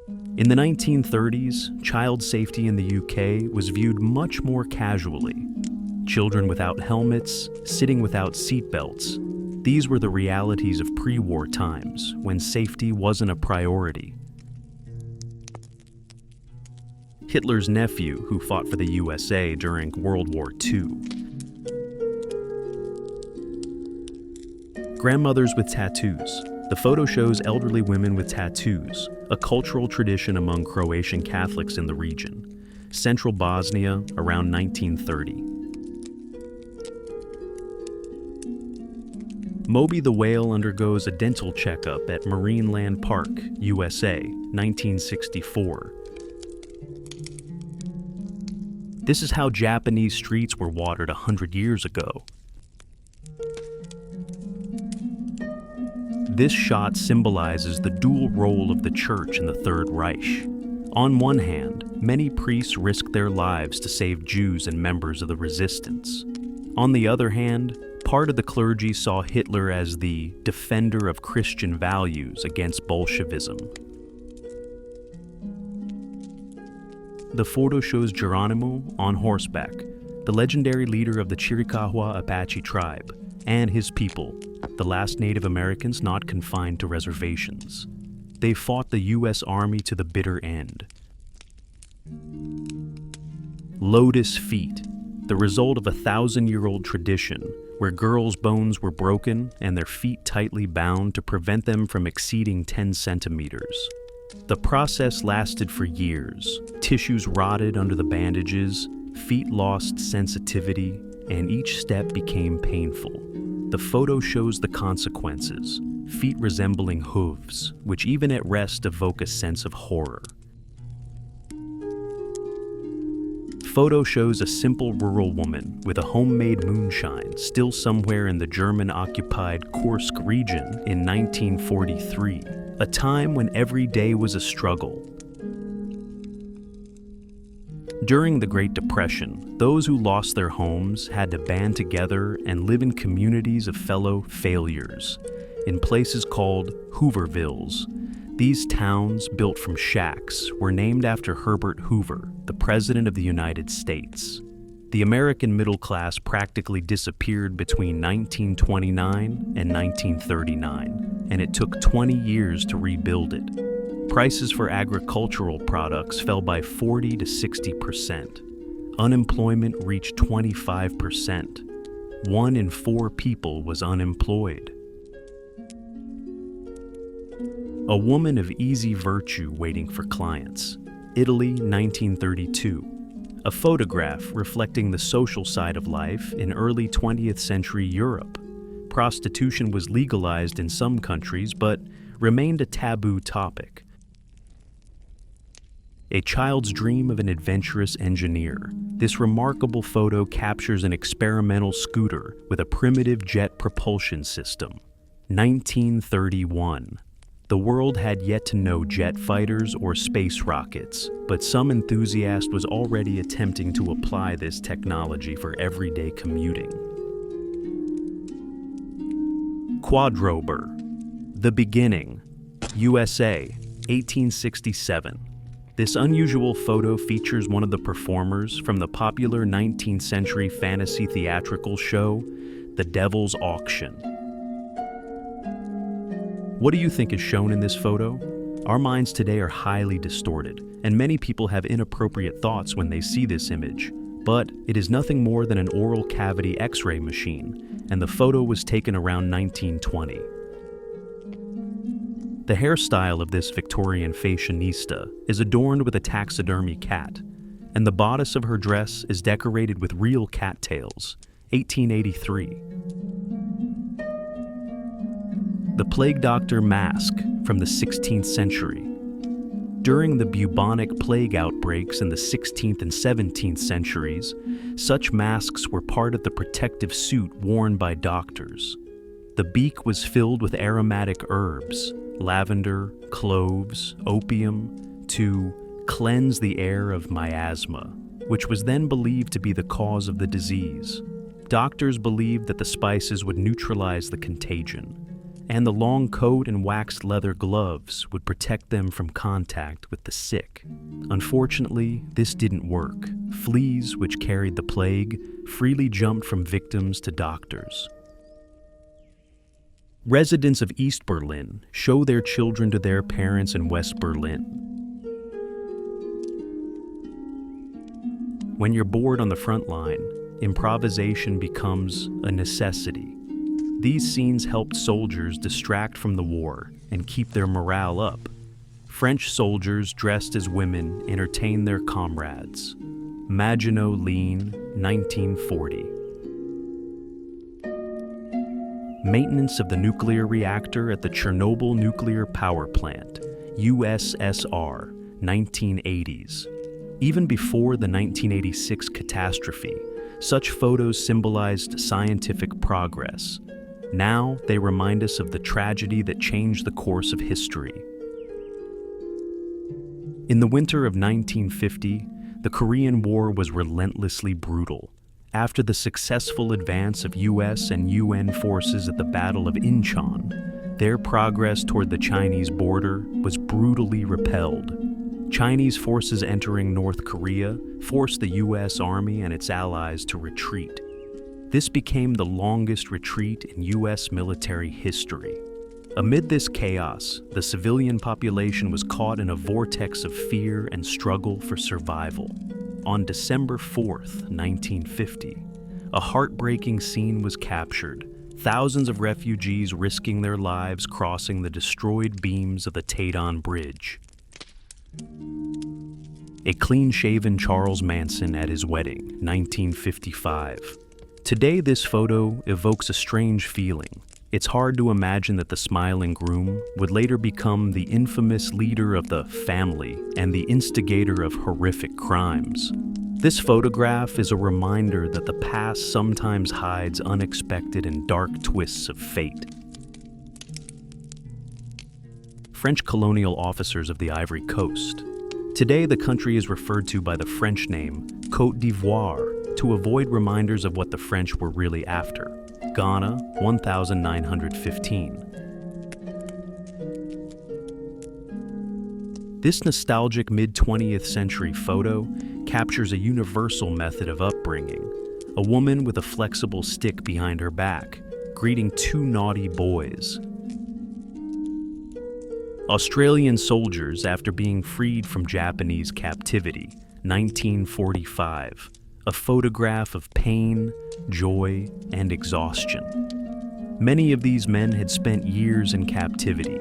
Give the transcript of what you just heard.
In the 1930s, child safety in the UK was viewed much more casually. Children without helmets, sitting without seatbelts. These were the realities of pre-war times, when safety wasn't a priority. Hitler's nephew, who fought for the USA during World War II. Grandmothers with tattoos. The photo shows elderly women with tattoos, a cultural tradition among Croatian Catholics in the region. Central Bosnia, around 1930. Moby the whale undergoes a dental checkup at Marineland Park, USA, 1964. This is how Japanese streets were watered 100 years ago. This shot symbolizes the dual role of the Church in the Third Reich. On one hand, many priests risked their lives to save Jews and members of the resistance. On the other hand, part of the clergy saw Hitler as the defender of Christian values against Bolshevism. The photo shows Geronimo on horseback, the legendary leader of the Chiricahua Apache tribe, and his people, the last Native Americans not confined to reservations. They fought the U.S. Army to the bitter end. Lotus feet, the result of a 1,000-year-old tradition where girls' bones were broken and their feet tightly bound to prevent them from exceeding 10 centimeters. The process lasted for years. Tissues rotted under the bandages, feet lost sensitivity, and each step became painful. The photo shows the consequences, feet resembling hooves, which even at rest evoke a sense of horror. Photo shows a simple rural woman with a homemade moonshine still somewhere in the German-occupied Kursk region in 1943, a time when every day was a struggle. During the Great Depression, those who lost their homes had to band together and live in communities of fellow failures, in places called Hoovervilles. These towns, built from shacks, were named after Herbert Hoover, the President of the United States. The American middle class practically disappeared between 1929 and 1939, and it took 20 years to rebuild it. Prices for agricultural products fell by 40 to 60%. Unemployment reached 25%. 1 in 4 people was unemployed. A woman of easy virtue waiting for clients. Italy, 1932. A photograph reflecting the social side of life in early 20th century Europe. Prostitution was legalized in some countries, but remained a taboo topic. A child's dream of an adventurous engineer. This remarkable photo captures an experimental scooter with a primitive jet propulsion system. 1931. The world had yet to know jet fighters or space rockets, but some enthusiast was already attempting to apply this technology for everyday commuting. Quadrober. The Beginning. USA, 1867. This unusual photo features one of the performers from the popular 19th century fantasy theatrical show, The Devil's Auction. What do you think is shown in this photo? Our minds today are highly distorted, and many people have inappropriate thoughts when they see this image. But it is nothing more than an oral cavity X-ray machine, and the photo was taken around 1920. The hairstyle of this Victorian fashionista is adorned with a taxidermy cat, and the bodice of her dress is decorated with real cattails, 1883. The plague doctor mask from the 16th century. During the bubonic plague outbreaks in the 16th and 17th centuries, such masks were part of the protective suit worn by doctors. The beak was filled with aromatic herbs, lavender, cloves, opium, to cleanse the air of miasma, which was then believed to be the cause of the disease. Doctors believed that the spices would neutralize the contagion. and the long coat and waxed leather gloves would protect them from contact with the sick. Unfortunately, this didn't work. Fleas, which carried the plague, freely jumped from victims to doctors. Residents of East Berlin show their children to their parents in West Berlin. When you're bored on the front line, improvisation becomes a necessity. These scenes helped soldiers distract from the war and keep their morale up. French soldiers dressed as women entertained their comrades. Maginot Line, 1940. Maintenance of the nuclear reactor at the Chernobyl nuclear power plant, USSR, 1980s. Even before the 1986 catastrophe, such photos symbolized scientific progress. Now they remind us of the tragedy that changed the course of history. In the winter of 1950, the Korean War was relentlessly brutal. After the successful advance of US and UN forces at the Battle of Incheon, their progress toward the Chinese border was brutally repelled. Chinese forces entering North Korea forced the US Army and its allies to retreat. This became the longest retreat in US military history. Amid this chaos, the civilian population was caught in a vortex of fear and struggle for survival. On December 4th, 1950, a heartbreaking scene was captured. Thousands of refugees risking their lives crossing the destroyed beams of the Taedong Bridge. A clean-shaven Charles Manson at his wedding, 1955. Today, this photo evokes a strange feeling. It's hard to imagine that the smiling groom would later become the infamous leader of the family and the instigator of horrific crimes. This photograph is a reminder that the past sometimes hides unexpected and dark twists of fate. French colonial officers of the Ivory Coast. Today, the country is referred to by the French name Côte d'Ivoire to avoid reminders of what the French were really after. Ghana, 1915. This nostalgic mid-20th century photo captures a universal method of upbringing. A woman with a flexible stick behind her back, greeting two naughty boys. Australian soldiers after being freed from Japanese captivity, 1945. A photograph of pain, joy, and exhaustion. Many of these men had spent years in captivity,